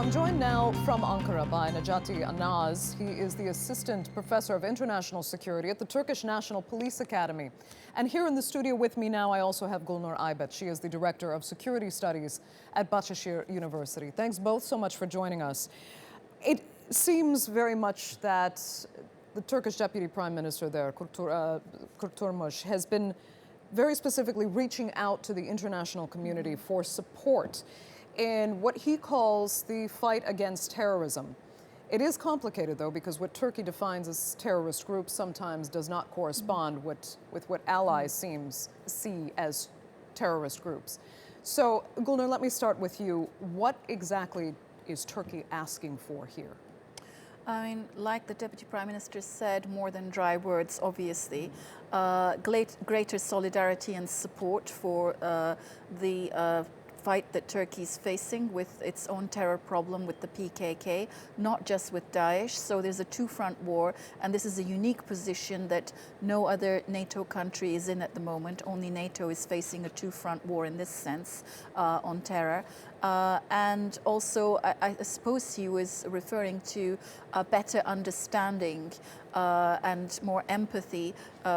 I'm joined now from Ankara by Necati Anaz. He is the Assistant Professor of International Security at the Turkish National Police Academy. And here in the studio with me now, I also have Gulnur Aybet. She is the Director of Security Studies at Bahçeşehir University. Thanks both so much for joining us. It seems very much that the Turkish Deputy Prime Minister there, Kurtulmuş, has been very specifically reaching out to the international community for support in what he calls the fight against terrorism. It is complicated, though, because what Turkey defines as terrorist groups sometimes does not correspond with what allies see as terrorist groups. So, Gulnur, let me start with you. What exactly is Turkey asking for here? I mean, like the Deputy Prime Minister said, more than dry words, obviously. Greater solidarity and support for the fight that Turkey is facing with its own terror problem with the PKK, not just with Daesh. So there's a two-front war, and this is a unique position that no other NATO country is in at the moment. Only NATO is facing a two-front war in this sense on terror. And also, I suppose he was referring to a better understanding and more empathy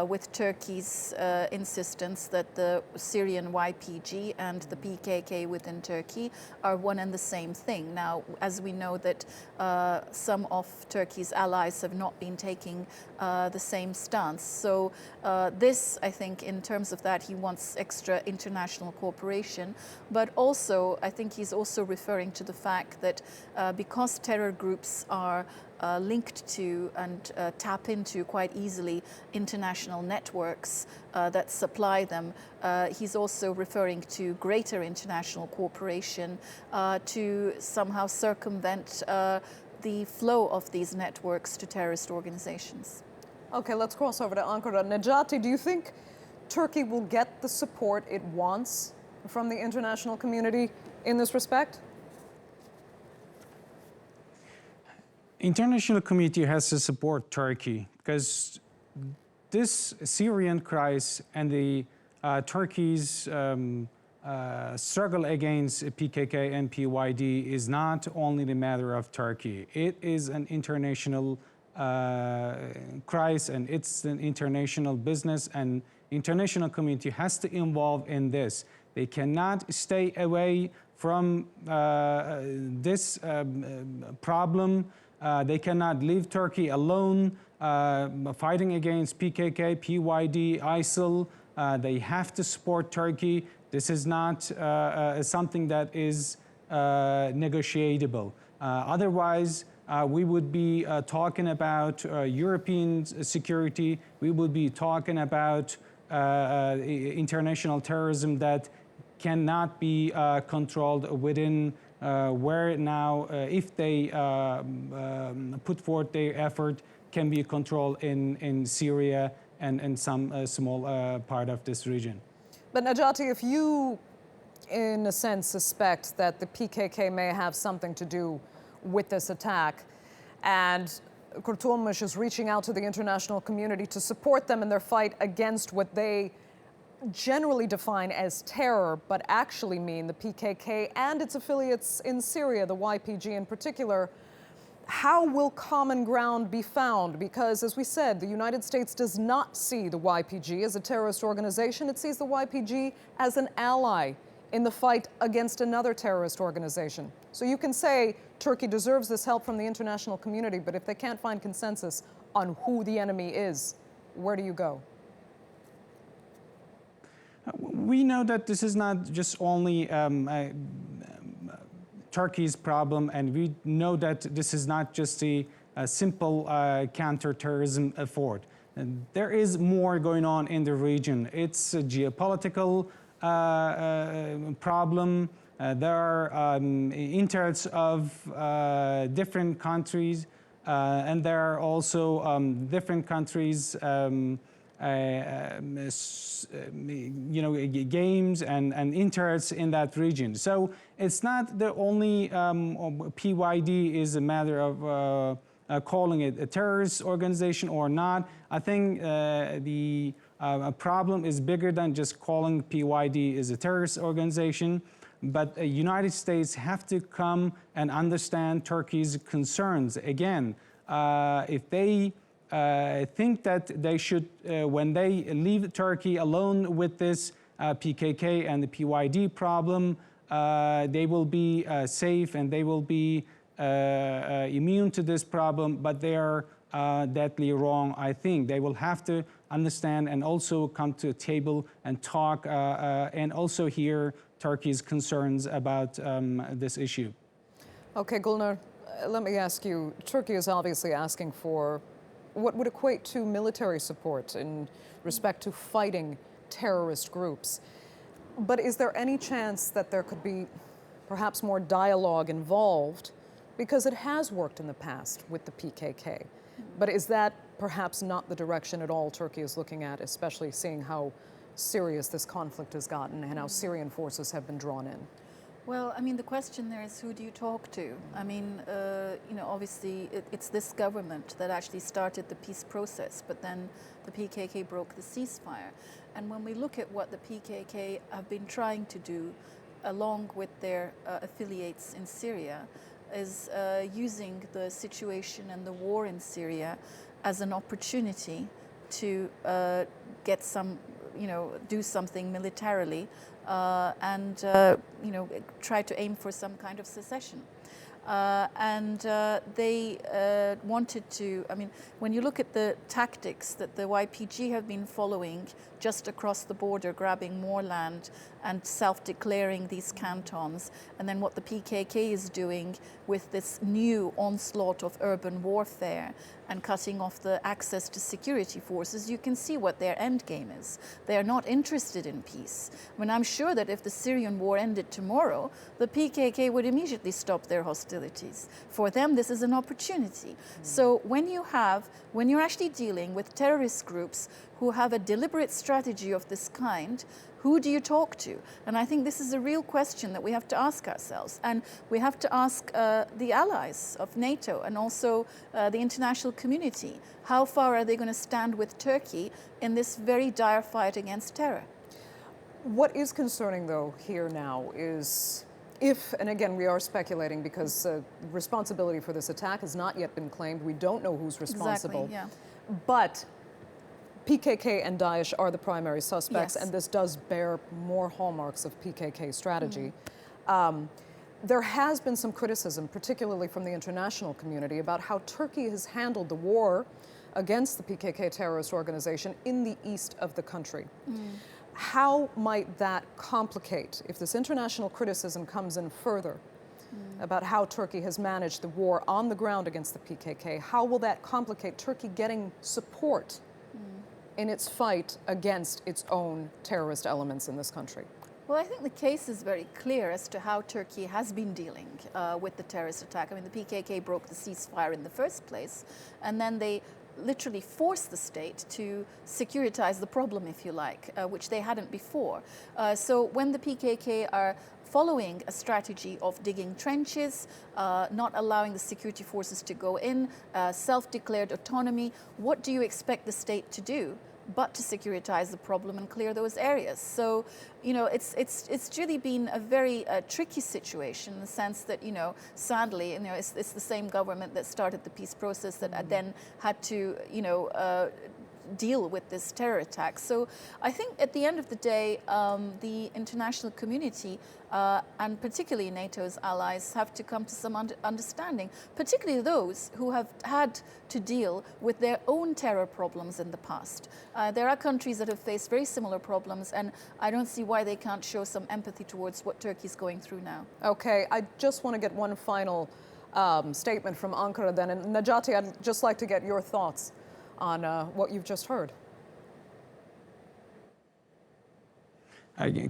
with Turkey's insistence that the Syrian YPG and the PKK within Turkey are one and the same thing. Now, as we know that some of Turkey's allies have not been taking the same stance. So this, I think, in terms of that, he wants extra international cooperation. But also, I think he's also referring to the fact that because terror groups are linked to and tap into quite easily international networks that supply them. He's also referring to greater international cooperation to somehow circumvent the flow of these networks to terrorist organizations. Okay, let's cross over to Ankara. Necati, do you think Turkey will get the support it wants from the international community in this respect? International community has to support Turkey because this Syrian crisis and the Turkey's struggle against PKK and PYD is not only the matter of Turkey. It is an international crisis, and it's an international business, and international community has to involve in this. They cannot stay away from this problem. They cannot leave Turkey alone fighting against PKK, PYD, ISIL. They have to support Turkey. This is not something that is negotiable. Otherwise, we would be talking about European security. We would be talking about international terrorism that cannot be controlled within where now, if they put forth their effort, can be controlled in Syria and some small part of this region. But Necati, if you, in a sense, suspect that the PKK may have something to do with this attack, and Kurtulmuş is reaching out to the international community to support them in their fight against what they generally define as terror, but actually mean the PKK and its affiliates in Syria, the YPG in particular, how will common ground be found? Because, as we said, the United States does not see the YPG as a terrorist organization. It sees the YPG as an ally in the fight against another terrorist organization. So you can say Turkey deserves this help from the international community, but if they can't find consensus on who the enemy is, where do you go? We know that this is not just only Turkey's problem, and we know that this is not just a simple counterterrorism effort. And there is more going on in the region. It's a geopolitical problem. There are interests of different countries, and there are also different countries games and interests in that region. So it's not the only PYD is a matter of calling it a terrorist organization or not. I think the problem is bigger than just calling PYD is a terrorist organization. but the United States have to come and understand Turkey's concerns. Again, if they think that they should, when they leave Turkey alone with this PKK and the PYD problem, they will be safe and they will be immune to this problem, but they are deadly wrong, I think. They will have to understand and also come to a table and talk and also hear Turkey's concerns about this issue. Okay, Gulnur, let me ask you, Turkey is obviously asking for what would equate to military support in respect to fighting terrorist groups. But is there any chance that there could be perhaps more dialogue involved? Because it has worked in the past with the PKK. But is that perhaps not the direction at all Turkey is looking at, especially seeing how serious this conflict has gotten and how Syrian forces have been drawn in? Well, I mean, the question there is, who do you talk to? I mean, you know, obviously it's this government that actually started the peace process, but then the PKK broke the ceasefire. And when we look at what the PKK have been trying to do, along with their affiliates in Syria, is using the situation and the war in Syria as an opportunity to get some, you know, do something militarily and you know, try to aim for some kind of secession. They wanted to, I mean, when you look at the tactics that the YPG have been following just across the border, grabbing more land and self-declaring these cantons, and then what the PKK is doing with this new onslaught of urban warfare and cutting off the access to security forces, you can see what their end game is. They are not interested in peace. I mean, I'm sure that if the Syrian war ended tomorrow, the PKK would immediately stop their hostilities. For them, this is an opportunity. So when you're actually dealing with terrorist groups who have a deliberate strategy of this kind, who do you talk to? And I think this is a real question that we have to ask ourselves. And we have to ask the allies of NATO and also the international community. How far are they going to stand with Turkey in this very dire fight against terror? What is concerning, though, here now is if, and again, we are speculating because responsibility for this attack has not yet been claimed. We don't know who's responsible. Exactly, yeah. But PKK and Daesh are the primary suspects, Yes. and this does bear more hallmarks of PKK strategy. There has been some criticism, particularly from the international community, about how Turkey has handled the war against the PKK terrorist organization in the east of the country. How might that complicate, if this international criticism comes in further about how Turkey has managed the war on the ground against the PKK, how will that complicate Turkey getting support in its fight against its own terrorist elements in this country? Well, I think the case is very clear as to how Turkey has been dealing with the terrorist attack. I mean, the PKK broke the ceasefire in the first place, and then they literally forced the state to securitize the problem, if you like, which they hadn't before. So when the PKK are following a strategy of digging trenches, not allowing the security forces to go in, self-declared autonomy, what do you expect the state to do but to securitize the problem and clear those areas? So, you know, it's really been a very tricky situation in the sense that, you know, sadly, you know, it's the same government that started the peace process that then had to, you know, deal with this terror attack. So I think at the end of the day, the international community and particularly NATO's allies have to come to some understanding, particularly those who have had to deal with their own terror problems in the past. There are countries that have faced very similar problems, and I don't see why they can't show some empathy towards what Turkey's going through now. Okay, I just want to get one final statement from Ankara then. And Necati, I'd just like to get your thoughts on what you've just heard.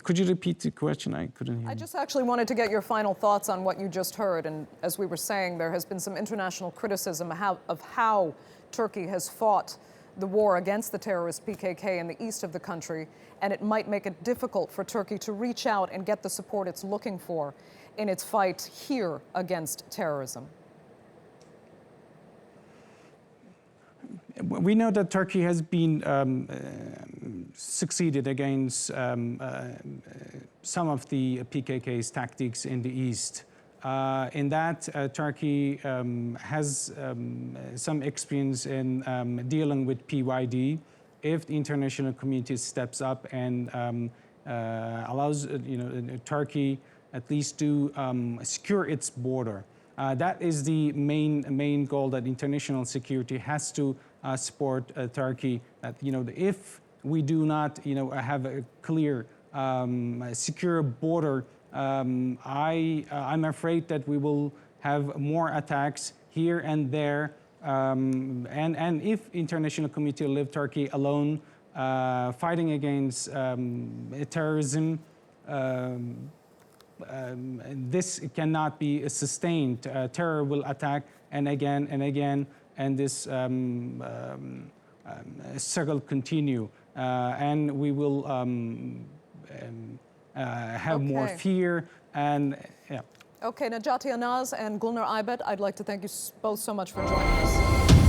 Could you repeat the question? I couldn't hear. I just actually wanted to get your final thoughts on what you just heard. And as we were saying, there has been some international criticism of how Turkey has fought the war against the terrorist PKK in the east of the country, and it might make it difficult for Turkey to reach out and get the support it's looking for in its fight here against terrorism. We know that Turkey has been succeeded against some of the PKK's tactics in the east. In that, Turkey has some experience in dealing with PYD. If the international community steps up and allows Turkey at least to secure its border. That is the main goal, that international security has to support Turkey. That if we do not have a clear secure border, I'm afraid that we will have more attacks here and there. And if international community leave Turkey alone, fighting against terrorism, this cannot be sustained. Terror will attack and again, and this struggle continue, and we will have more fear and yeah. Okay, Necati, Anaz, and Gulnur, Aybet, I'd like to thank you both so much for joining us.